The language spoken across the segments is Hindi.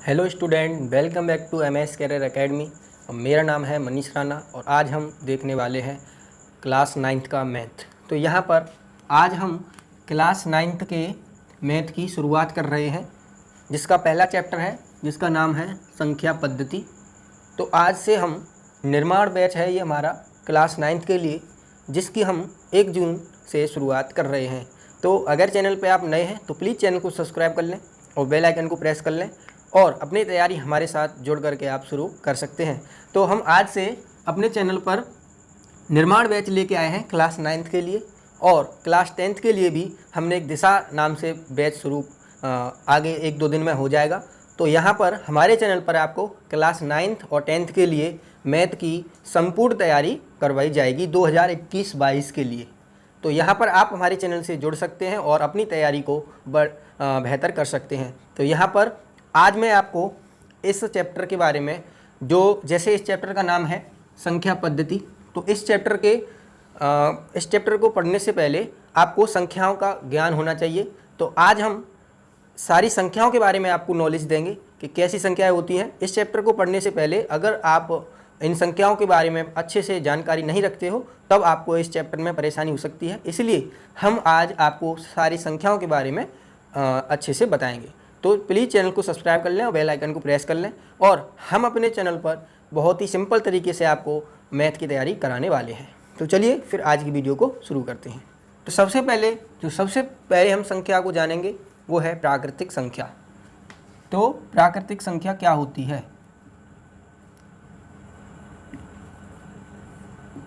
Hello student, welcome back to MS career academy. मेरा नाम है मनीष राणा और आज हम देखने वाले हैं क्लास 9th का मैथ। तो यहाँ पर आज हम क्लास 9th के मैथ की शुरुआत कर रहे हैं, जिसका पहला चैप्टर है जिसका नाम है संख्या पद्धति। तो आज से हम निर्माण बैच है ये हमारा क्लास 9th के लिए, जिसकी हम 1 जून से शुरुआत कर रहे हैं। तो अगर चैनल पे आप नए हैं तो प्लीज़ चैनल को सब्सक्राइब कर लें और बेल आइकन को प्रेस कर लें और अपनी तैयारी हमारे साथ जुड़ करके आप शुरू कर सकते हैं। तो हम आज से अपने चैनल पर निर्माण बैच लेके आए हैं क्लास 9th के लिए, और क्लास 10th के लिए भी हमने एक दिशा नाम से बैच शुरू आगे 1-2 दिन में हो जाएगा। तो यहाँ पर हमारे चैनल पर आपको क्लास 9th और 10th के लिए मैथ की संपूर्ण तैयारी करवाई जाएगी 2021-22 के लिए। तो यहाँ पर आप हमारे चैनल से जुड़ सकते हैं और अपनी तैयारी को बेहतर कर सकते हैं। तो यहाँ पर आज मैं आपको इस चैप्टर के बारे में, जो जैसे इस चैप्टर का नाम है संख्या पद्धति, तो इस चैप्टर को पढ़ने से पहले आपको संख्याओं का ज्ञान होना चाहिए। तो आज हम सारी संख्याओं के बारे में आपको नॉलेज देंगे कि कैसी संख्याएं होती हैं। इस चैप्टर को पढ़ने से पहले अगर आप इन संख्याओं के बारे में अच्छे से जानकारी नहीं रखते हो तब आपको इस चैप्टर में परेशानी हो सकती है। इसलिए हम आज आपको सारी संख्याओं के बारे में अच्छे से बताएंगे। तो प्लीज़ चैनल को सब्सक्राइब कर लें और बेल आइकन को प्रेस कर लें। और हम अपने चैनल पर बहुत ही सिंपल तरीके से आपको मैथ की तैयारी कराने वाले हैं। तो चलिए फिर आज की वीडियो को शुरू करते हैं। तो सबसे पहले हम संख्या को जानेंगे, वो है प्राकृतिक संख्या। तो प्राकृतिक संख्या क्या होती है?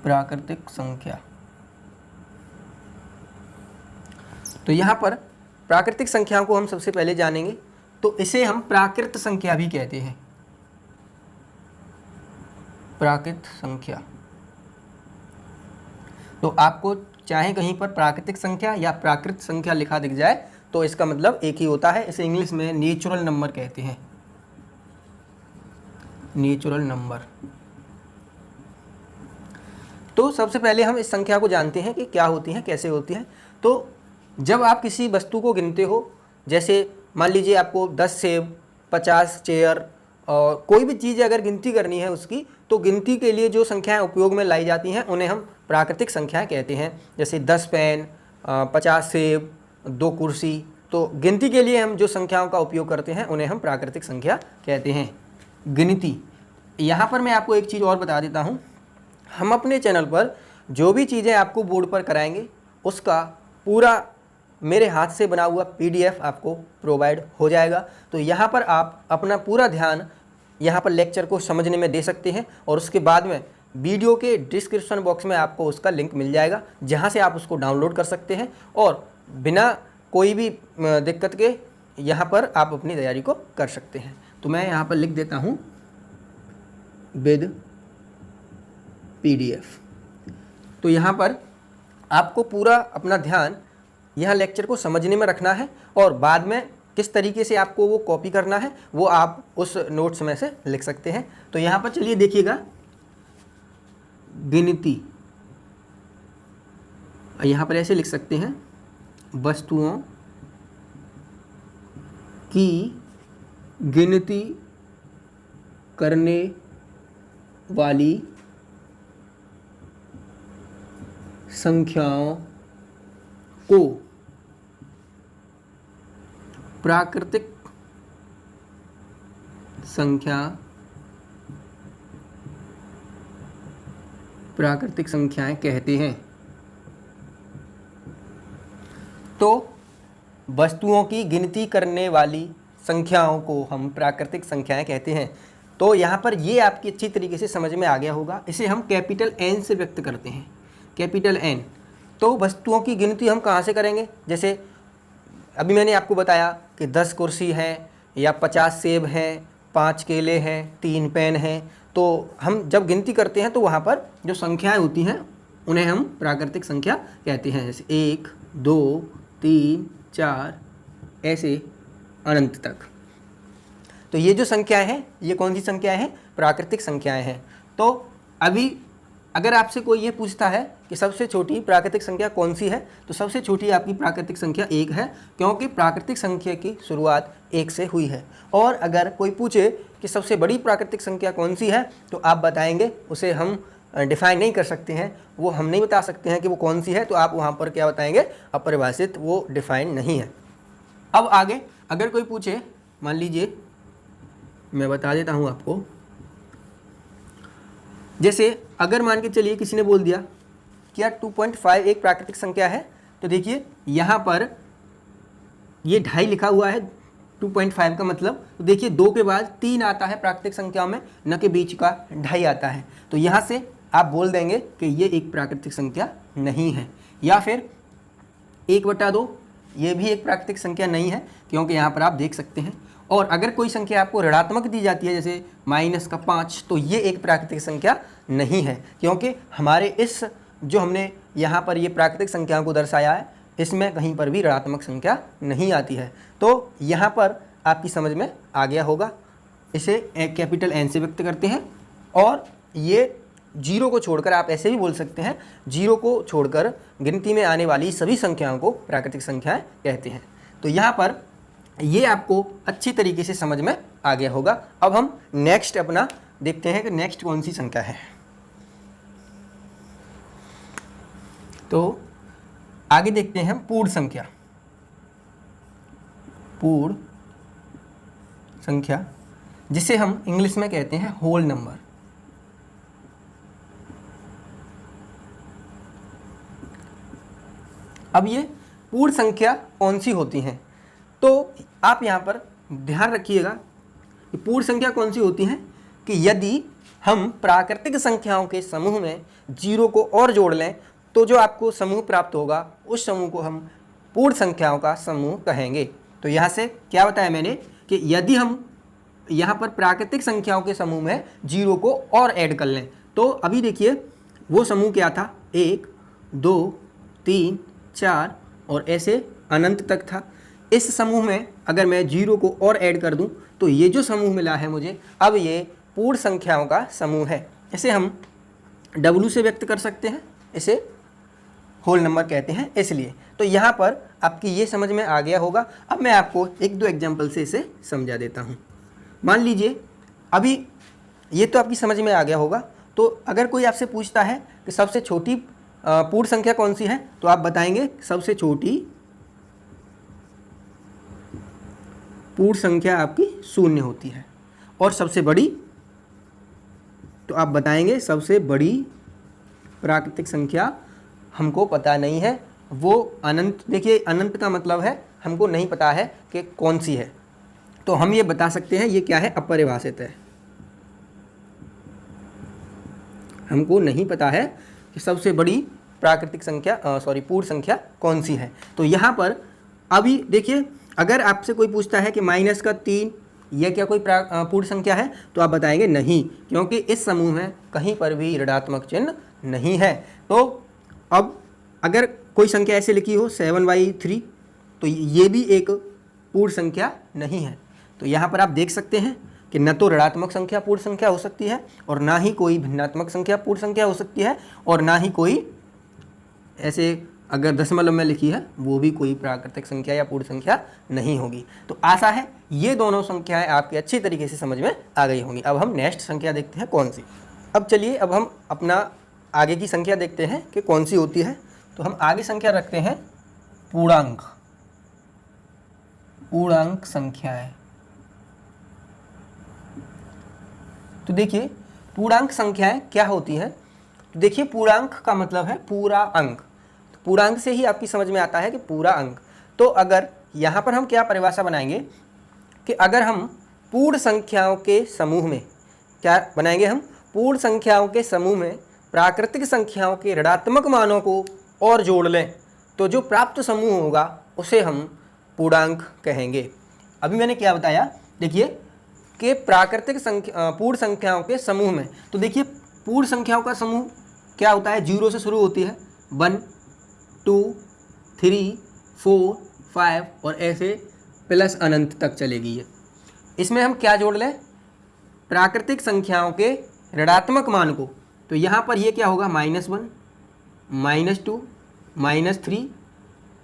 प्राकृतिक संख्या, तो यहाँ पर प्राकृतिक संख्याओं को हम सबसे पहले जानेंगे। तो इसे हम प्राकृत संख्या भी कहते हैं। प्राकृत संख्या, तो आपको चाहे कहीं पर प्राकृतिक संख्या या प्राकृत संख्या लिखा दिख जाए तो इसका मतलब एक ही होता है। इसे इंग्लिश में नेचुरल नंबर कहते हैं। Natural number. तो सबसे पहले हम इस संख्या को जानते हैं कि क्या होती हैं, कैसे होती हैं। तो जब आप किसी वस्तु को गिनते हो, जैसे मान लीजिए आपको 10 सेब, 50 चेयर और कोई भी चीज़ अगर गिनती करनी है उसकी, तो गिनती के लिए जो संख्याएं उपयोग में लाई जाती हैं उन्हें हम प्राकृतिक संख्याएं कहते हैं। जैसे 10 पेन, 50 सेब, 2 कुर्सी। तो गिनती के लिए हम जो संख्याओं का उपयोग करते हैं उन्हें हम प्राकृतिक संख्या कहते हैं। गिनती, यहाँ पर मैं आपको एक चीज़ और बता देता हूँ। हम अपने चैनल पर जो भी चीज़ें आपको बोर्ड पर कराएंगे उसका पूरा मेरे हाथ से बना हुआ PDF आपको प्रोवाइड हो जाएगा। तो यहाँ पर आप अपना पूरा ध्यान यहाँ पर लेक्चर को समझने में दे सकते हैं और उसके बाद में वीडियो के डिस्क्रिप्शन बॉक्स में आपको उसका लिंक मिल जाएगा, जहाँ से आप उसको डाउनलोड कर सकते हैं और बिना कोई भी दिक्कत के यहाँ पर आप अपनी तैयारी को कर सकते हैं। तो मैं यहाँ पर लिख देता हूँ विद PDF। तो यहाँ पर आपको पूरा अपना ध्यान यहाँ लेक्चर को समझने में रखना है और बाद में किस तरीके से आपको वो कॉपी करना है वो आप उस नोट्स में से लिख सकते हैं। तो यहाँ पर चलिए देखिएगा, गिनती, यहाँ पर ऐसे लिख सकते हैं, वस्तुओं की गिनती करने वाली संख्याओं को प्राकृतिक संख्याएं कहते हैं। तो वस्तुओं की गिनती करने वाली संख्याओं को हम प्राकृतिक संख्याएं कहते हैं। तो यहाँ पर ये आपकी अच्छी तरीके से समझ में आ गया होगा। इसे हम कैपिटल N से व्यक्त करते हैं, कैपिटल N। तो वस्तुओं की गिनती हम कहाँ से करेंगे? जैसे अभी मैंने आपको बताया कि 10 कुर्सी हैं या 50 सेब हैं, 5 केले हैं, 3 पेन हैं। तो हम जब गिनती करते हैं तो वहाँ पर जो संख्याएं होती हैं उन्हें हम प्राकृतिक संख्या कहते हैं। जैसे 1, 2, 3, 4 ऐसे अनंत तक। तो ये जो संख्याएं हैं ये कौन सी संख्याएं हैं? प्राकृतिक संख्याएं हैं। तो अभी अगर आपसे कोई ये पूछता है कि सबसे छोटी प्राकृतिक संख्या कौन सी है, तो सबसे छोटी आपकी प्राकृतिक संख्या 1 है, क्योंकि प्राकृतिक संख्या की शुरुआत 1 से हुई है। और अगर कोई पूछे कि सबसे बड़ी प्राकृतिक संख्या कौन सी है, तो आप बताएंगे, उसे हम डिफाइन नहीं कर सकते हैं, वो हम नहीं बता सकते हैं कि वो कौन सी है, तो आप वहाँ पर क्या बताएंगे, अपरिभाषित, वो डिफाइन नहीं है। अब आगे अगर कोई पूछे, मान लीजिए मैं बता देता हूँ आपको, जैसे अगर मान के चलिए किसी ने बोल दिया क्या 2.5 एक प्राकृतिक संख्या है, तो देखिए यहाँ पर ये 2.5 लिखा हुआ है, 2.5 का मतलब, तो देखिए 2 के बाद 3 आता है प्राकृतिक संख्या में, न कि बीच का 2.5 आता है, तो यहाँ से आप बोल देंगे कि ये एक प्राकृतिक संख्या नहीं है। या फिर 1/2 ये भी एक प्राकृतिक संख्या नहीं है, क्योंकि यहाँ पर आप देख सकते हैं। और अगर कोई संख्या आपको ऋणात्मक दी जाती है, जैसे -5, तो ये एक प्राकृतिक संख्या नहीं है, क्योंकि हमारे इस जो हमने यहाँ पर ये प्राकृतिक संख्याओं को दर्शाया है, इसमें कहीं पर भी ऋणात्मक संख्या नहीं आती है। तो यहाँ पर आपकी समझ में आ गया होगा। इसे कैपिटल N से व्यक्त करते हैं, और ये 0 को छोड़कर आप ऐसे भी बोल सकते हैं, 0 को छोड़कर गिनती में आने वाली सभी संख्याओं को प्राकृतिक संख्याएं कहते हैं। तो यहाँ पर ये आपको अच्छी तरीके से समझ में आ गया होगा। अब हम नेक्स्ट अपना देखते हैं कि नेक्स्ट कौन सी संख्या है। तो आगे देखते हैं हम पूर्ण संख्या। पूर्ण संख्या जिसे हम इंग्लिश में कहते हैं होल नंबर। अब ये पूर्ण संख्या कौन सी होती हैं, तो आप यहाँ पर ध्यान रखिएगा कि पूर्ण संख्या कौन सी होती हैं, कि यदि हम प्राकृतिक संख्याओं के समूह में 0 को और जोड़ लें, तो जो आपको समूह प्राप्त होगा, उस समूह को हम पूर्ण संख्याओं का समूह कहेंगे। तो यहाँ से क्या बताया मैंने कि यदि हम यहाँ पर प्राकृतिक संख्याओं के समूह में 0 को और ऐड कर लें, तो अभी देखिए वो समूह क्या था, 1 2 3 4 और ऐसे अनंत तक था। इस समूह में अगर मैं 0 को और ऐड कर दूं, तो ये जो समूह मिला है मुझे, अब ये पूर्ण संख्याओं का समूह है। इसे हम W से व्यक्त कर सकते हैं, इसे होल नंबर कहते हैं इसलिए। तो यहाँ पर आपकी ये समझ में आ गया होगा। अब मैं आपको 1-2 एग्जाम्पल से इसे समझा देता हूँ। मान लीजिए अभी ये तो आपकी समझ में आ गया होगा। तो अगर कोई आपसे पूछता है कि सबसे छोटी पूर्ण संख्या कौन सी है, तो आप बताएंगे सबसे छोटी पूर्ण संख्या आपकी 0 होती है। और सबसे बड़ी, तो आप बताएंगे सबसे बड़ी प्राकृतिक संख्या हमको पता नहीं है, वो अनंत। देखिए अनंत का मतलब है हमको नहीं पता है कि कौन सी है, तो हम ये बता सकते हैं ये क्या है, अपरिभाषित है। हमको नहीं पता है कि सबसे बड़ी प्राकृतिक संख्या पूर्ण संख्या कौन सी है। तो यहाँ पर अभी देखिए अगर आपसे कोई पूछता है कि -3 यह क्या कोई पूर्ण संख्या है, तो आप बताएंगे नहीं, क्योंकि इस समूह में कहीं पर भी ऋणात्मक चिन्ह नहीं है। तो अब अगर कोई संख्या ऐसे लिखी हो 7/3, तो ये भी एक पूर्ण संख्या नहीं है। तो यहाँ पर आप देख सकते हैं कि न तो ऋणात्मक संख्या पूर्ण संख्या हो सकती है, और ना ही कोई भिन्नात्मक संख्या पूर्ण संख्या हो सकती है, और ना ही कोई ऐसे अगर दशमलव में लिखी है वो भी कोई प्राकृतिक संख्या या पूर्ण संख्या नहीं होगी। तो आशा है ये दोनों संख्याएं आपके अच्छी तरीके से समझ में आ गई होंगी। अब हम नेक्स्ट संख्या देखते हैं कौन सी। अब चलिए अब हम अपना आगे की संख्या देखते हैं कि कौन सी होती है। तो हम आगे संख्या रखते हैं पूर्णांक। पूर्णांक संख्याएं। तो देखिए पूर्णांक संख्याएं क्या होती हैं। तो देखिए पूर्णांक का मतलब है पूरा अंक। तो पूर्णांक से ही आपकी समझ में आता है कि पूरा अंक। तो अगर यहाँ पर हम क्या परिभाषा बनाएंगे कि अगर हम पूर्ण संख्याओं के समूह में क्या बनाएंगे, हम पूर्ण संख्याओं के समूह में प्राकृतिक संख्याओं के ऋणात्मक मानों को और जोड़ लें, तो जो प्राप्त समूह होगा उसे हम पूर्णांक कहेंगे। अभी मैंने क्या बताया, देखिए कि प्राकृतिक संख्या पूर्ण संख्याओं के समूह में, तो देखिए पूर्ण संख्याओं का समूह क्या होता है, 0 से शुरू होती है, 1 2 3 4 5 और ऐसे प्लस अनंत तक चलेगी ये। इसमें हम क्या जोड़ लें, प्राकृतिक संख्याओं के ऋणात्मक मान को तो यहाँ पर ये क्या होगा, -1, -2, -3,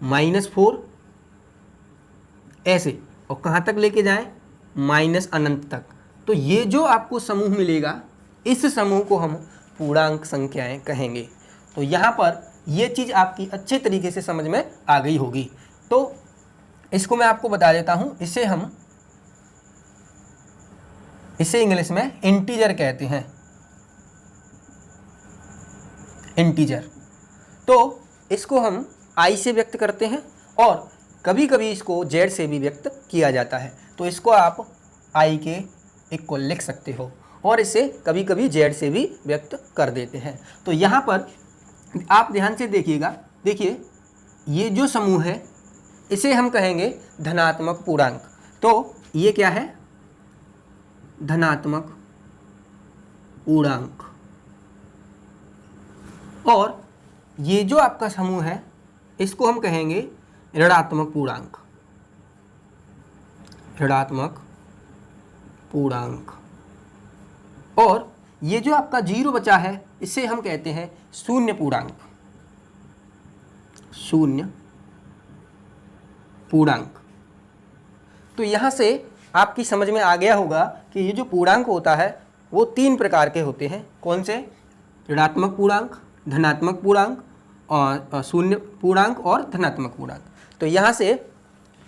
-4 ऐसे, और कहाँ तक लेके जाएं, अनंत तक। तो ये जो आपको समूह मिलेगा, इस समूह को हम पूर्णांक संख्याएं कहेंगे। तो यहाँ पर ये चीज़ आपकी अच्छे तरीके से समझ में आ गई होगी। तो इसको मैं आपको बता देता हूँ, इसे इंग्लिश में इंटीजर कहते हैं, इंटीजर। तो इसको हम i से व्यक्त करते हैं और कभी कभी इसको z से भी व्यक्त किया जाता है। तो इसको आप i के इक्वल लिख सकते हो और इसे कभी कभी z से भी व्यक्त कर देते हैं। तो यहाँ पर आप ध्यान से देखिएगा, देखिए ये जो समूह है इसे हम कहेंगे धनात्मक पूर्णांक। तो ये क्या है, धनात्मक पूर्णांक। और ये जो आपका समूह है इसको हम कहेंगे ऋणात्मक पूर्णांक, ऋणात्मक पूर्णांक। और ये जो आपका 0 बचा है इसे हम कहते हैं शून्य पूर्णांक, शून्य पूर्णांक। तो यहाँ से आपकी समझ में आ गया होगा कि ये जो पूर्णांक होता है वो 3 प्रकार के होते हैं। कौन से, ऋणात्मक पूर्णांक, धनात्मक पूर्णांक और शून्य पूर्णांक और धनात्मक पूर्णांक। तो यहाँ से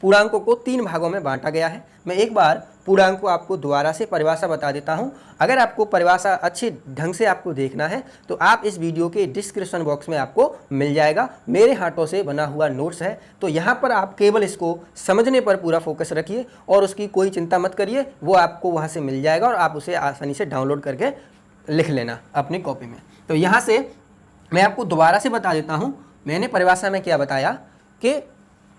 पूर्णांकों को 3 भागों में बांटा गया है। मैं एक बार पूर्णांक को आपको दोबारा से परिभाषा बता देता हूँ। अगर आपको परिभाषा अच्छे ढंग से आपको देखना है तो आप इस वीडियो के डिस्क्रिप्शन बॉक्स में आपको मिल जाएगा, मेरे हाथों से बना हुआ नोट्स है। तो यहाँ पर आप केवल इसको समझने पर पूरा फोकस रखिए और उसकी कोई चिंता मत करिए, वो आपको वहाँ से मिल जाएगा और आप उसे आसानी से डाउनलोड करके लिख लेना अपनी कॉपी में। तो यहाँ से मैं आपको दोबारा से बता देता हूँ, मैंने परिभाषा में क्या बताया कि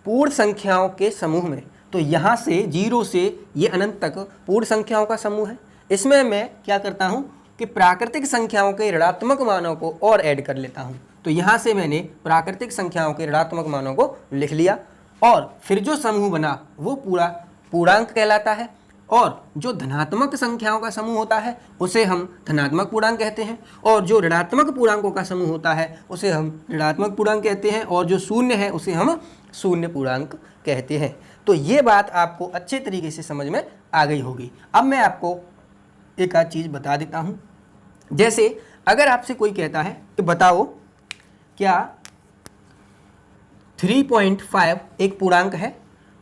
पूर्ण संख्याओं के समूह में, तो यहाँ से 0 से ये अनंत तक पूर्ण संख्याओं का समूह है। इसमें मैं क्या करता हूँ कि प्राकृतिक संख्याओं के ऋणात्मक मानों को और ऐड कर लेता हूँ। तो यहाँ से मैंने प्राकृतिक संख्याओं के ऋणात्मक मानों को लिख लिया और फिर जो समूह बना वो पूरा पूर्णांक कहलाता है। और जो धनात्मक संख्याओं का समूह होता है उसे हम धनात्मक पूर्णांक कहते हैं, और जो ऋणात्मक पूर्णांकों का समूह होता है उसे हम ऋणात्मक पूर्णांक कहते हैं, और जो शून्य है उसे हम शून्य पूर्णांक कहते हैं। तो ये बात आपको अच्छे तरीके से समझ में आ गई होगी। अब मैं आपको एक आध चीज़ बता देता हूँ। जैसे अगर आपसे कोई कहता है कि बताओ क्या 3.5 एक पूर्णांक है,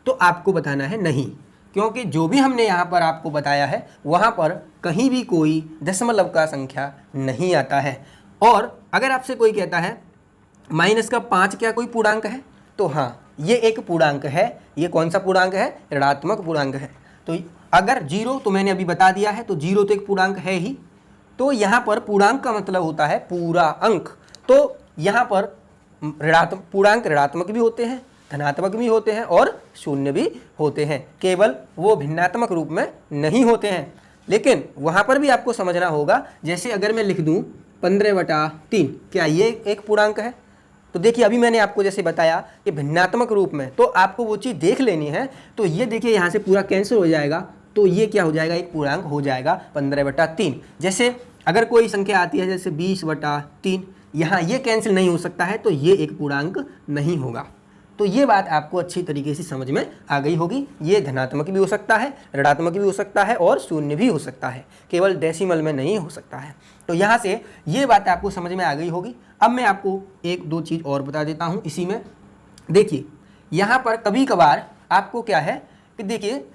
तो आपको बताना है नहीं, क्योंकि जो भी हमने यहाँ पर आपको बताया है वहाँ पर कहीं भी कोई दशमलव का संख्या नहीं आता है। और अगर आपसे कोई कहता है -5 क्या कोई पूर्णांक है, तो हाँ ये एक पूर्णांक है। ये कौन सा पूर्णांक है, ऋणात्मक पूर्णांक है। तो अगर 0 तो मैंने अभी बता दिया है, तो 0 तो एक पूर्णांक है ही। तो यहाँ पर पूर्णांक का मतलब होता है पूरा अंक। तो यहाँ पर पूर्णांक ऋणात्मक भी होते हैं, धनात्मक भी होते हैं और शून्य भी होते हैं, केवल वो भिन्नात्मक रूप में नहीं होते हैं। लेकिन वहाँ पर भी आपको समझना होगा, जैसे अगर मैं लिख दूँ 15/3, क्या ये एक पूर्णांक है? तो देखिए अभी मैंने आपको जैसे बताया कि भिन्नात्मक रूप में, तो आपको वो चीज़ देख लेनी है। तो ये देखिए यहाँ से पूरा कैंसिल हो जाएगा, तो ये क्या हो जाएगा, एक पूर्णांक हो जाएगा 15/3। जैसे अगर कोई संख्या आती है जैसे 20/3, यहाँ ये कैंसिल नहीं हो सकता है, तो ये एक पूर्णांक नहीं होगा। तो ये बात आपको अच्छी तरीके से समझ में आ गई होगी। ये धनात्मक भी हो सकता है, ऋणात्मक भी हो सकता है और शून्य भी हो सकता है, केवल डेसिमल में नहीं हो सकता है। तो यहाँ से ये बात आपको समझ में आ गई होगी। अब मैं आपको 1-2 चीज़ और बता देता हूँ इसी में। देखिए यहाँ पर कभी कभार आपको क्या है कि देखिए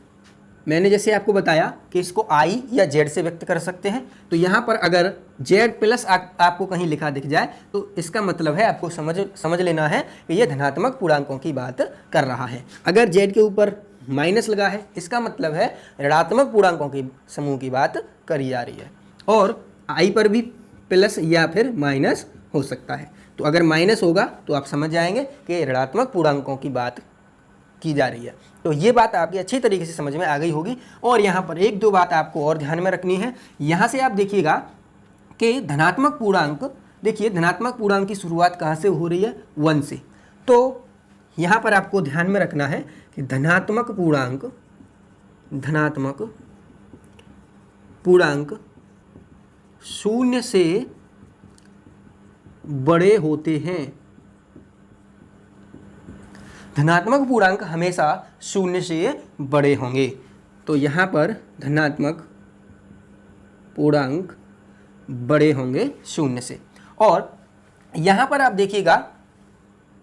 मैंने जैसे आपको बताया कि इसको i या z से व्यक्त कर सकते हैं। तो यहाँ पर अगर z प्लस आपको कहीं लिखा दिख जाए तो इसका मतलब है आपको समझ लेना है कि ये धनात्मक पूर्णांकों की बात कर रहा है। अगर z के ऊपर माइनस लगा है इसका मतलब है ऋणात्मक पूर्णांकों की समूह की बात करी जा रही है। और i पर भी प्लस या फिर माइनस हो सकता है। तो अगर माइनस होगा तो आप समझ जाएंगे कि ऋणात्मक पूर्णांकों की बात की जा रही है। तो ये बात आपकी अच्छी तरीके से समझ में आ गई होगी। और यहाँ पर 1-2 बात आपको और ध्यान में रखनी है। यहाँ से आप देखिएगा कि धनात्मक पूर्णांक, देखिए धनात्मक पूर्णांक की शुरुआत कहाँ से हो रही है, 1 से। तो यहाँ पर आपको ध्यान में रखना है कि धनात्मक पूर्णांक 0 से बड़े होते हैं। धनात्मक पूर्णांक हमेशा शून्य से बड़े होंगे। तो यहाँ पर धनात्मक पूर्णांक बड़े होंगे शून्य से। और यहाँ पर आप देखिएगा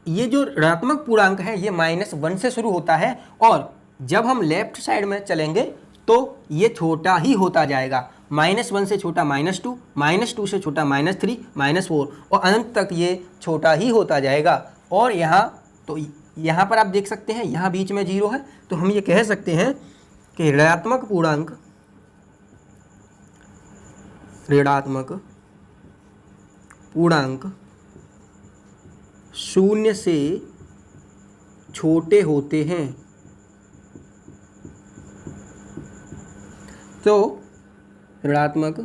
ये जो ऋणात्मक पूर्णांक है ये -1 से शुरू होता है और जब हम लेफ्ट साइड में चलेंगे तो ये छोटा ही होता जाएगा। -1 से छोटा -2, -2 से छोटा -3, -4 और अनंत तक ये छोटा ही होता जाएगा। और यहाँ पर आप देख सकते हैं यहाँ बीच में 0 है, तो हम ये कह सकते हैं कि ऋणात्मक पूर्णांक शून्य से छोटे होते हैं। तो ऋणात्मक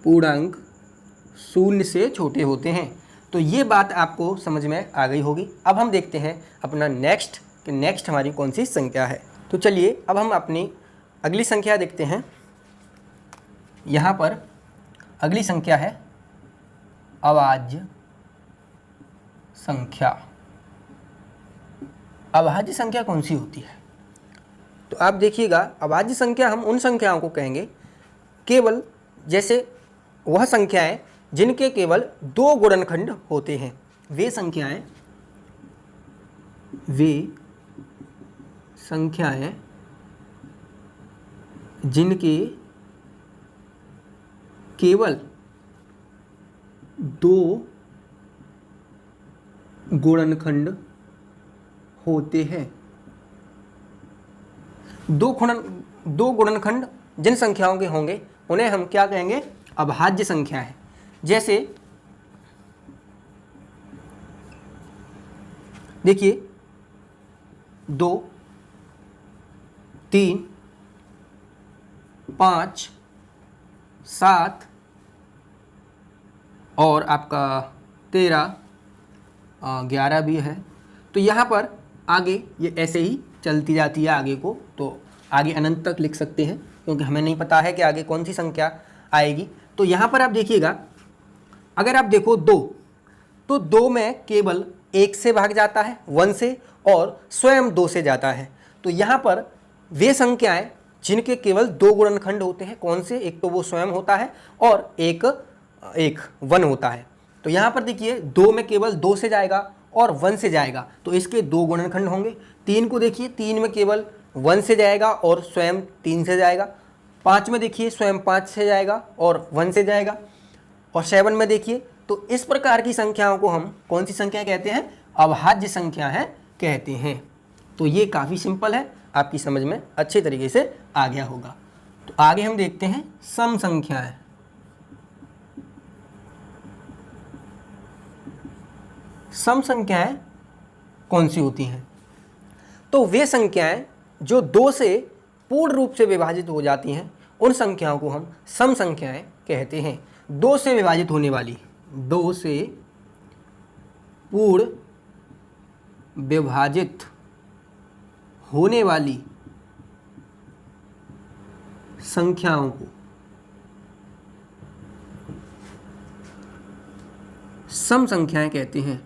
पूर्णांक शून्य से छोटे होते हैं। तो ये बात आपको समझ में आ गई होगी। अब हम देखते हैं अपना नेक्स्ट हमारी कौन सी संख्या है। तो चलिए अब हम अपनी अगली संख्या देखते हैं। यहाँ पर अगली संख्या है अभाज्य संख्या। अभाज्य संख्या कौन सी होती है? तो आप देखिएगा अभाज्य संख्या हम उन संख्याओं को कहेंगे केवल जैसे वह संख्याएं जिनके केवल 2 गुणनखंड होते हैं। वे संख्याएं जिनके केवल 2 गुणनखंड होते हैं। 2 गुणनखंड जिन संख्याओं के होंगे उन्हें हम क्या कहेंगे? अभाज्य संख्या है। जैसे देखिए 2, 3, 5, 7 और आपका 13, 11 भी है। तो यहाँ पर आगे ये ऐसे ही चलती जाती है आगे को, तो आगे अनंत तक लिख सकते हैं क्योंकि हमें नहीं पता है कि आगे कौन सी संख्या आएगी। तो यहाँ पर आप देखिएगा अगर आप देखो 2, तो 2 में केवल 1 से भाग जाता है 1 से और स्वयं 2 से जाता है। तो यहाँ पर वे संख्याएं जिनके केवल 2 गुणनखंड होते हैं, कौन से? एक तो वो स्वयं होता है और एक 1 होता है। तो यहाँ पर देखिए 2 में केवल 2 से जाएगा और 1 से जाएगा, तो इसके 2 गुणनखंड होंगे। 3 को देखिए 3 में केवल 1 से जाएगा और स्वयं 3 से जाएगा। 5 में देखिए स्वयं 5 से जाएगा और 1 से जाएगा। और 7 में देखिए, तो इस प्रकार की संख्याओं को हम कौन सी संख्या कहते हैं? अभाज्य संख्या है कहते हैं। तो ये काफ़ी सिंपल है, आपकी समझ में अच्छे तरीके से आ गया होगा। तो आगे हम देखते हैं सम संख्याएं। सम संख्याएं कौन सी होती हैं? तो वे संख्याएं जो 2 से पूर्ण रूप से विभाजित हो जाती हैं उन संख्याओं को हम सम संख्याएं कहते हैं। 2 से विभाजित होने वाली, 2 से पूर्ण विभाजित होने वाली संख्याओं को सम संख्याएं कहते हैं।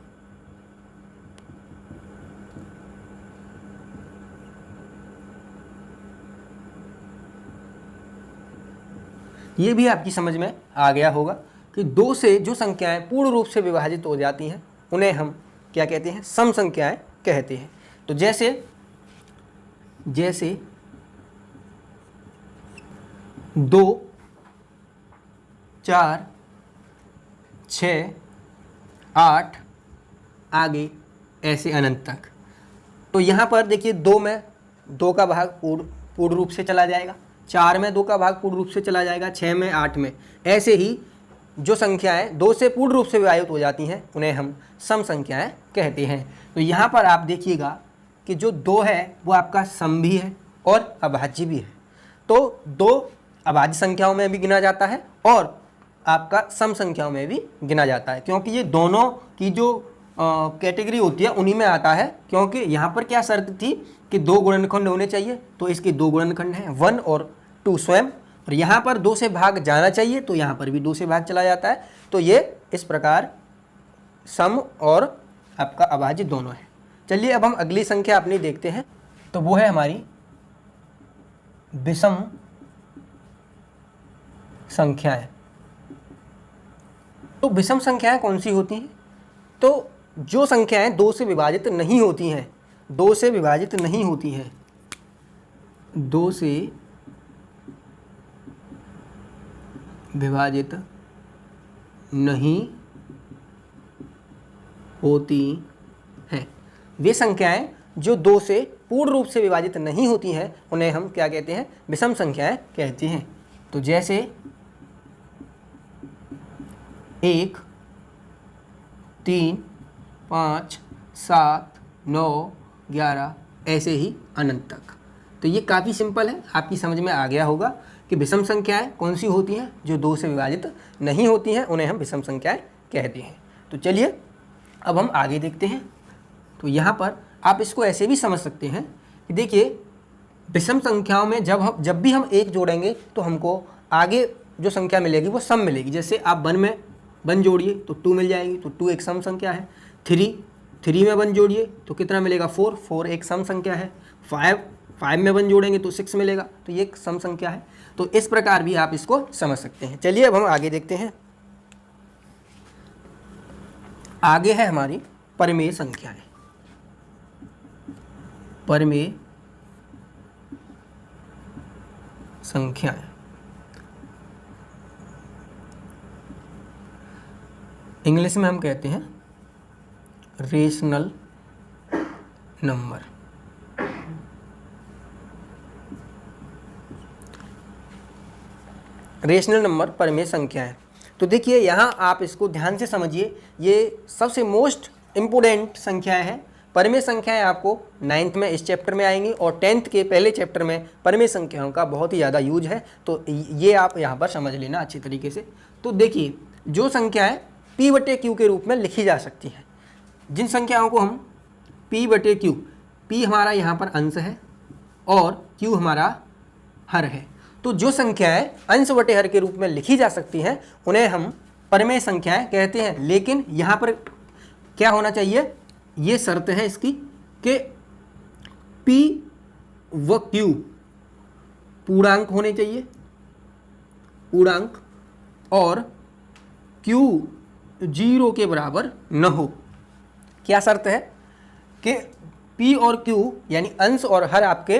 ये भी आपकी समझ में आ गया होगा कि 2 से जो संख्याएं पूर्ण रूप से विभाजित हो जाती हैं उन्हें हम क्या कहते हैं? सम संख्याएं कहते हैं। तो जैसे 2, 4, 6, 8 आगे ऐसे अनंत तक। तो यहाँ पर देखिए 2 में 2 का भाग पूर्ण रूप से चला जाएगा, 4 में 2 का भाग पूर्ण रूप से चला जाएगा, 6 में, 8 में। ऐसे ही जो संख्याएं 2 से पूर्ण रूप से विभाजित हो जाती हैं उन्हें हम सम संख्याएं कहते हैं। तो यहाँ पर आप देखिएगा कि जो 2 है वो आपका सम भी है और अभाज्य भी है। तो 2 अभाज्य संख्याओं में भी गिना जाता है और आपका सम संख्याओं में भी गिना जाता है, क्योंकि ये दोनों की जो कैटेगरी होती है उन्हीं में आता है। क्योंकि यहाँ पर क्या शर्त थी कि 2 गुणनखंड होने चाहिए, तो इसके 2 गुणनखंड हैं 1 और 2 स्वयं। और यहाँ पर 2 से भाग जाना चाहिए, तो यहाँ पर भी 2 से भाग चला जाता है। तो ये इस प्रकार सम और आपका अभाज्य दोनों है। चलिए अब हम अगली संख्या अपनी देखते हैं, तो वो है हमारी विषम संख्याएं। तो विषम संख्याएं कौन सी होती हैं? तो जो संख्याएं 2 से विभाजित नहीं होती हैं, 2 से विभाजित नहीं होती हैं, 2 से विभाजित नहीं होती हैं, वे संख्याएं जो 2 से पूर्ण रूप से विभाजित नहीं होती हैं उन्हें हम क्या कहते हैं? विषम संख्याएं कहते हैं। तो जैसे 1, 3, 5, 7, 9, 11 ऐसे ही अनंत तक। तो ये काफ़ी सिंपल है, आपकी समझ में आ गया होगा कि विषम संख्याएं कौन सी होती हैं? जो 2 से विभाजित नहीं होती हैं उन्हें हम विषम संख्याएं कहते हैं। तो चलिए अब हम आगे देखते हैं। तो यहाँ पर आप इसको ऐसे भी समझ सकते हैं कि देखिए विषम संख्याओं में जब भी हम 1 जोड़ेंगे तो हमको आगे जो संख्या मिलेगी वो सम मिलेगी। जैसे आप 1 में 1 जोड़िए तो 2 मिल जाएगी, तो 2 एक सम संख्या है। 3 में 1 जोड़िए तो कितना मिलेगा? 4 एक सम संख्या है। 5 में 1 जोड़ेंगे तो 6 मिलेगा, तो ये एक सम संख्या है। तो इस प्रकार भी आप इसको समझ सकते हैं। चलिए अब हम आगे देखते हैं। आगे है हमारी परिमेय संख्याएं। परिमेय संख्याएं इंग्लिश में हम कहते हैं रेशनल नंबर। रेशनल नंबर परिमेय संख्याएं। तो देखिए यहाँ आप इसको ध्यान से समझिए, ये सबसे मोस्ट इम्पोर्टेंट संख्याएं हैं। परिमेय संख्याएं आपको 9th में इस चैप्टर में आएंगी और 10th के पहले चैप्टर में परिमेय संख्याओं का बहुत ही ज़्यादा यूज है। तो ये आप यहाँ पर समझ लेना अच्छी तरीके से। तो देखिए जो संख्याएं P/Q के रूप में लिखी जा सकती हैं, जिन संख्याओं को हम P/Q, P हमारा यहाँ पर अंश है और Q हमारा हर है, तो जो संख्याएं अंश बटे हर के रूप में लिखी जा सकती हैं उन्हें हम परिमेय संख्याएं कहते हैं। लेकिन यहाँ पर क्या होना चाहिए? ये शर्त है इसकी कि P व Q पूर्णांक होने चाहिए, पूर्णांक, और Q 0 के बराबर न हो। क्या शर्त है? कि P और Q यानी अंश और हर आपके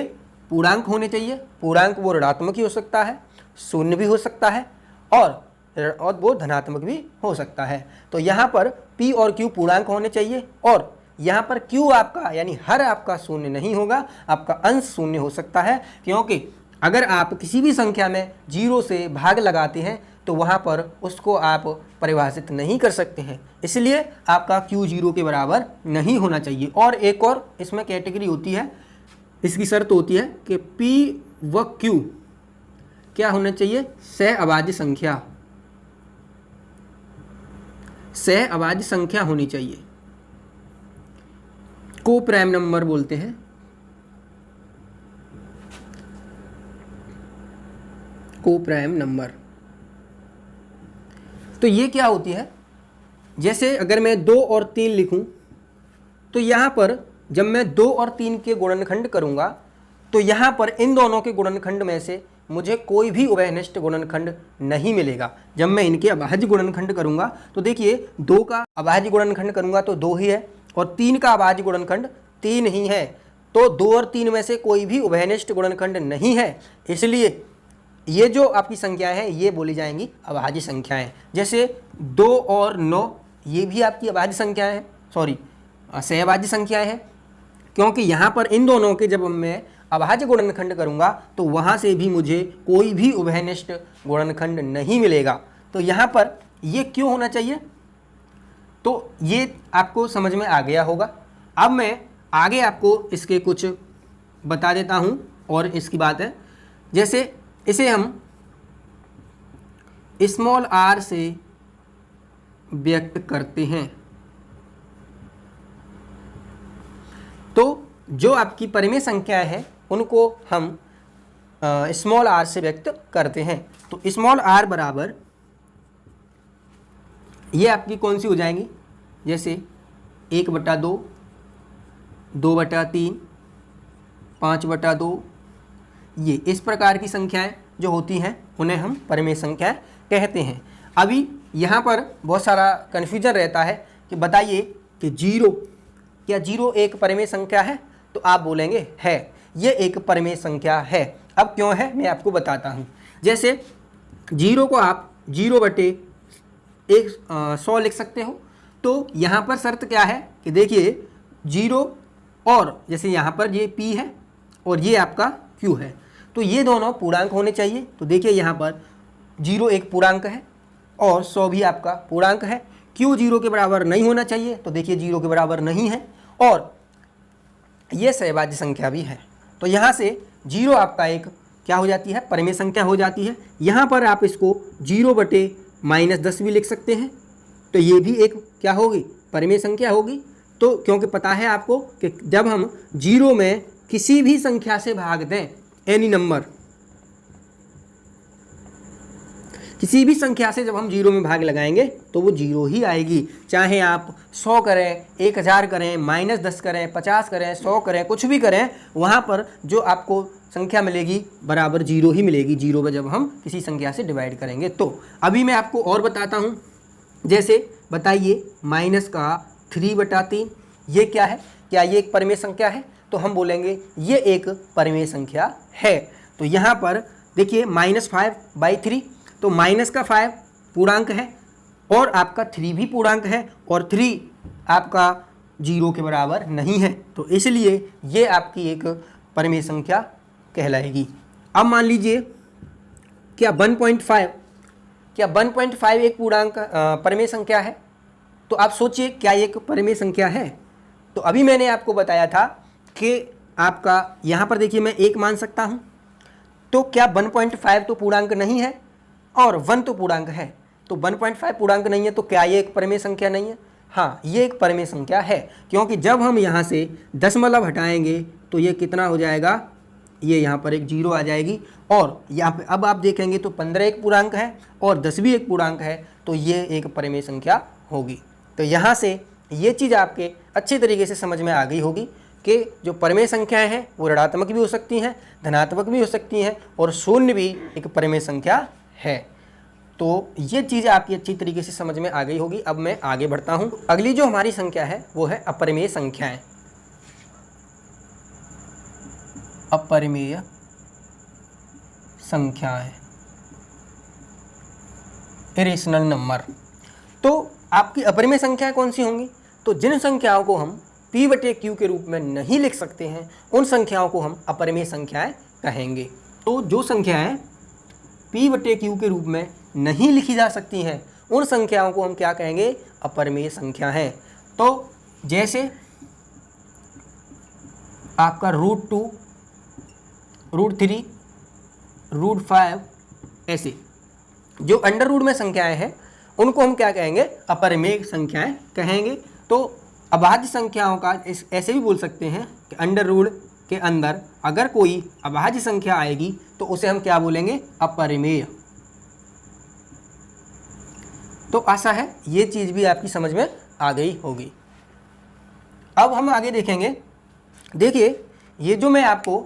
पूर्णांक होने चाहिए। पूर्णांक वो ऋणात्मक ही हो सकता है, शून्य भी हो सकता है और वो धनात्मक भी हो सकता है। तो यहाँ पर P और Q पूर्णांक होने चाहिए और यहाँ पर Q आपका यानी हर आपका शून्य नहीं होगा, आपका अंश शून्य हो सकता है। क्योंकि अगर आप किसी भी संख्या में 0 से भाग लगाते हैं तो वहाँ पर उसको आप परिभाषित नहीं कर सकते हैं, इसलिए आपका Q 0 के बराबर नहीं होना चाहिए। और एक और इसमें कैटेगरी होती है, इसकी शर्त होती है कि P व Q क्या होना चाहिए? सहअभाज्य संख्या, सहअभाज्य संख्या होनी चाहिए। को प्राइम नंबर बोलते हैं। को प्राइम नंबर। तो ये क्या होती है? जैसे अगर मैं 2 और 3 लिखूं तो यहाँ पर जब मैं 2 और 3 के गुणनखंड करूँगा तो यहाँ पर इन दोनों के गुणनखंड में से मुझे कोई भी उभयनिष्ठ गुणनखंड नहीं मिलेगा। जब मैं इनके अभाज्य गुणनखंड करूँगा तो देखिए 2 का अभाज्य गुणनखंड करूँगा तो 2 ही है और 3 का अभाज्य गुणनखंड 3 ही है। तो 2 और 3 में से कोई भी उभयनिष्ठ गुणनखंड नहीं है, इसलिए ये जो आपकी संख्याएं हैं ये बोली जाएंगी अभाज्य संख्याएं। जैसे 2 और 9 ये भी आपकी अभाज्य संख्याएं हैं, सॉरी सहअभाज्य संख्याएं हैं, क्योंकि यहाँ पर इन दोनों के जब मैं अभाज्य गुणनखंड करूँगा तो वहाँ से भी मुझे कोई भी उभयनिष्ठ गुणनखंड नहीं मिलेगा। तो यहाँ पर ये क्यों होना चाहिए? तो ये आपको समझ में आ गया होगा। अब मैं आगे आपको इसके कुछ बता देता हूँ और इसकी बात है, जैसे इसे हम स्मॉल r से व्यक्त करते हैं। तो जो आपकी परिमेय संख्याएं हैं उनको हम स्मॉल r से व्यक्त करते हैं। तो स्मॉल r बराबर ये आपकी कौन सी हो जाएंगी, जैसे 1/2, 2/3, 5/2, ये इस प्रकार की संख्याएं जो होती हैं उन्हें हम परिमेय संख्याएं कहते हैं। अभी यहाँ पर बहुत सारा कन्फ्यूजन रहता है कि बताइए कि क्या जीरो एक परिमेय संख्या है? तो आप बोलेंगे है, ये एक परिमेय संख्या है। अब क्यों है मैं आपको बताता हूँ। जैसे जीरो को आप 0/100 लिख सकते हो। तो यहाँ पर शर्त क्या है कि देखिए जीरो और जैसे यहाँ पर ये p है और ये आपका q है, तो ये दोनों पूर्णांक होने चाहिए। तो देखिए यहाँ पर 0 एक पूर्णांक है और 100 भी आपका पूर्णांक है। q 0 के बराबर नहीं होना चाहिए, तो देखिए 0 के बराबर नहीं है और ये सहभाज्य संख्या भी है। तो यहाँ से 0 आपका एक क्या हो जाती है, परिमेय संख्या हो जाती है। यहाँ पर आप इसको 0/-10 भी लिख सकते हैं, तो ये भी एक क्या होगी, परिमेय संख्या होगी। तो क्योंकि पता है आपको कि जब हम 0 में किसी भी संख्या से भाग दें, एनी नंबर, किसी भी संख्या से जब हम 0 में भाग लगाएंगे तो वो 0 ही आएगी। चाहे आप 100 करें, 1000 करें, -10 करें, 50 करें, 100 करें, कुछ भी करें, वहाँ पर जो आपको संख्या मिलेगी बराबर 0 ही मिलेगी। 0 पे जब हम किसी संख्या से डिवाइड करेंगे। तो अभी मैं आपको और बताता हूँ। जैसे बताइए -3/3, ये क्या है? क्या ये एक परिमेय संख्या है? तो हम बोलेंगे ये एक परिमेय संख्या है। तो यहाँ पर देखिए -5/3, तो माइनस का 5 पूर्णांक है और आपका 3 भी पूर्णांक है और 3 आपका 0 के बराबर नहीं है, तो इसलिए ये आपकी एक परिमेय संख्या कहलाएगी। अब मान लीजिए क्या 1.5 एक पूर्णांक परिमेय संख्या है? तो आप सोचिए क्या ये एक परिमेय संख्या है? तो अभी मैंने आपको बताया था कि आपका यहाँ पर देखिए मैं 1 मान सकता हूँ, तो क्या 1.5 तो पूर्णांक नहीं है और 1 तो पूर्णांक है। तो 1.5 पूर्णांक नहीं है तो क्या ये एक परिमेय संख्या नहीं है? हाँ, ये एक परिमेय संख्या है, क्योंकि जब हम यहाँ से दशमलव हटाएंगे तो ये कितना हो जाएगा, ये यहाँ पर एक 0 आ जाएगी। और यहाँ पे अब आप देखेंगे तो 15 एक पूर्णांक है और 10 भी एक पूर्णांक है, तो ये एक परिमेय संख्या होगी। तो यहाँ से ये चीज़ आपके अच्छी तरीके से समझ में आ गई होगी कि जो परिमेय संख्याएं हैं वो ऋणात्मक भी हो सकती हैं, धनात्मक भी हो सकती हैं और शून्य भी एक परिमेय संख्या है। तो ये चीज़ आपकी अच्छी तरीके से समझ में आ गई होगी। अब मैं आगे बढ़ता हूँ। अगली जो हमारी संख्या है वो है अपरिमेय संख्याएं। अपरिमेय संख्याएं, इरेशनल नंबर। तो आपकी अपरिमेय संख्याएं कौन सी होंगी? तो जिन संख्याओं को हम p/q के रूप में नहीं लिख सकते हैं उन संख्याओं को हम अपरिमेय संख्याएं कहेंगे। तो जो संख्याएं p/q के रूप में नहीं लिखी जा सकती हैं उन संख्याओं को हम क्या कहेंगे? अपरिमेय संख्या हैं। तो जैसे आपका √2, √3, √5, ऐसे जो अंडर रूट में संख्याएं हैं उनको हम क्या कहेंगे? अपरिमेय संख्याएं कहेंगे। तो अभाज्य संख्याओं का ऐसे भी बोल सकते हैं कि अंडर रूट के अंदर अगर कोई अभाज्य संख्या आएगी तो उसे हम क्या बोलेंगे? अपरिमेय। तो आशा है ये चीज़ भी आपकी समझ में आ गई होगी। अब हम आगे देखेंगे। देखिए ये जो मैं आपको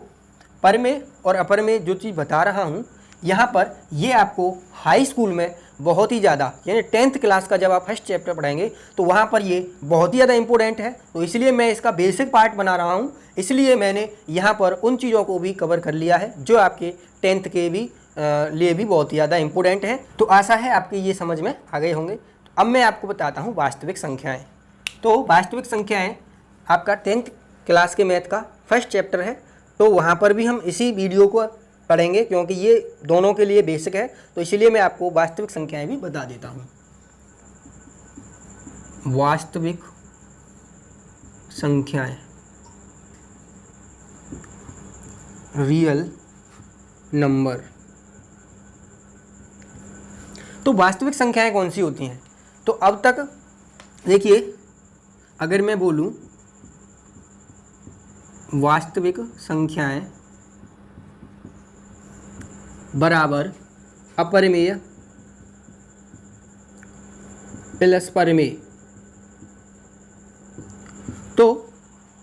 परिमेय और अपरिमेय जो चीज़ बता रहा हूँ, यहाँ पर ये आपको हाई स्कूल में बहुत ही ज़्यादा, यानी 10th क्लास का जब आप फर्स्ट चैप्टर पढ़ेंगे तो वहाँ पर ये बहुत ही ज़्यादा इंपॉर्टेंट है। तो इसलिए मैं इसका बेसिक पार्ट बना रहा हूँ, इसलिए मैंने यहाँ पर उन चीज़ों को भी कवर कर लिया है जो आपके 10th के भी लिए भी बहुत ही ज़्यादा इंपॉर्टेंट है। तो आशा है आपके ये समझ में आ गए होंगे। अब मैं आपको बताता हूँ वास्तविक संख्याएँ। तो वास्तविक संख्याएँ आपका 10th क्लास के मैथ का फर्स्ट चैप्टर है, तो वहाँ पर भी हम इसी वीडियो को पढ़ेंगे क्योंकि ये दोनों के लिए बेसिक है। तो इसीलिए मैं आपको वास्तविक संख्याएं भी बता देता हूँ। वास्तविक संख्याएं, रियल नंबर। तो वास्तविक संख्याएं कौन सी होती हैं? तो अब तक देखिए अगर मैं बोलूँ वास्तविक संख्याएं बराबर अपरिमेय प्लस परिमेय। तो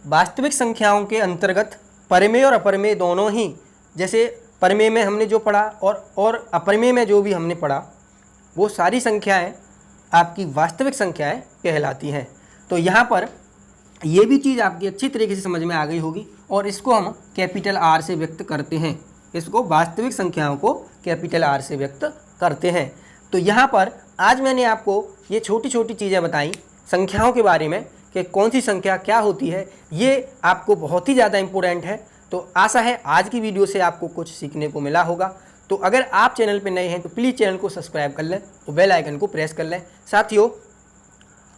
वास्तविक संख्याओं के अंतर्गत परिमेय और अपरिमेय दोनों ही, जैसे परिमेय में हमने जो पढ़ा और अपरिमेय में जो भी हमने पढ़ा, वो सारी संख्याएं आपकी वास्तविक संख्याएं कहलाती हैं। तो यहाँ पर ये भी चीज़ आपकी अच्छी तरीके से समझ में आ गई होगी, और इसको हम कैपिटल आर से व्यक्त करते हैं। इसको वास्तविक संख्याओं को कैपिटल आर से व्यक्त करते हैं। तो यहाँ पर आज मैंने आपको ये छोटी छोटी चीज़ें बताई संख्याओं के बारे में कि कौन सी संख्या क्या होती है, ये आपको बहुत ही ज़्यादा इम्पोर्टेंट है। तो आशा है आज की वीडियो से आपको कुछ सीखने को मिला होगा। तो अगर आप चैनल पर नए हैं तो प्लीज़ चैनल को सब्सक्राइब कर लें और बेल आइकन को प्रेस कर लें। साथियों,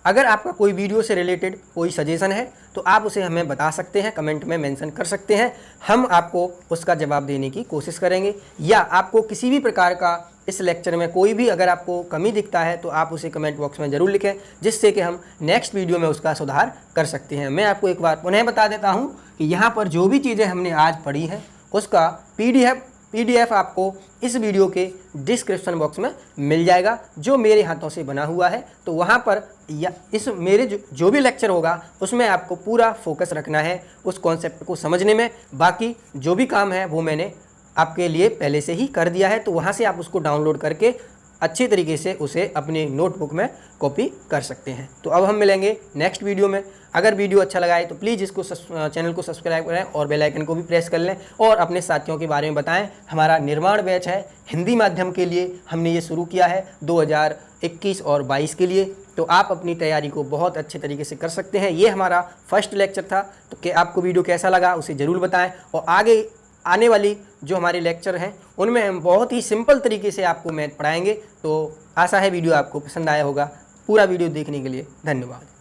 अगर आपका कोई वीडियो से रिलेटेड कोई सजेशन है तो आप उसे हमें बता सकते हैं, कमेंट में मेंशन कर सकते हैं, हम आपको उसका जवाब देने की कोशिश करेंगे। या आपको किसी भी प्रकार का इस लेक्चर में कोई भी अगर आपको कमी दिखता है तो आप उसे कमेंट बॉक्स में ज़रूर लिखें, जिससे कि हम नेक्स्ट वीडियो में उसका सुधार कर सकते हैं। मैं आपको एक बार पुनः बता देता हूँ कि यहाँ पर जो भी चीज़ें हमने आज पढ़ी हैं उसका पीडीएफ आपको इस वीडियो के डिस्क्रिप्शन बॉक्स में मिल जाएगा, जो मेरे हाथों से बना हुआ है। तो वहाँ पर या इस मेरे जो भी लेक्चर होगा उसमें आपको पूरा फोकस रखना है उस कॉन्सेप्ट को समझने में। बाकी जो भी काम है वो मैंने आपके लिए पहले से ही कर दिया है, तो वहाँ से आप उसको डाउनलोड करके अच्छी तरीके से उसे अपने नोटबुक में कॉपी कर सकते हैं। तो अब हम मिलेंगे नेक्स्ट वीडियो में। अगर वीडियो अच्छा लगा है तो प्लीज़ इसको चैनल को सब्सक्राइब करें और बेल आइकन को भी प्रेस कर लें, और अपने साथियों के बारे में बताएं। हमारा निर्माण बैच है हिंदी माध्यम के लिए, हमने ये शुरू किया है 2021 और 22 के लिए। तो आप अपनी तैयारी को बहुत अच्छे तरीके से कर सकते हैं। ये हमारा फर्स्ट लेक्चर था, तो कि आपको वीडियो कैसा लगा उसे ज़रूर बताएँ, और आगे आने वाली जो हमारे लेक्चर हैं उनमें हम बहुत ही सिंपल तरीके से आपको मैथ पढ़ाएंगे। तो आशा है वीडियो आपको पसंद आया होगा। पूरा वीडियो देखने के लिए धन्यवाद।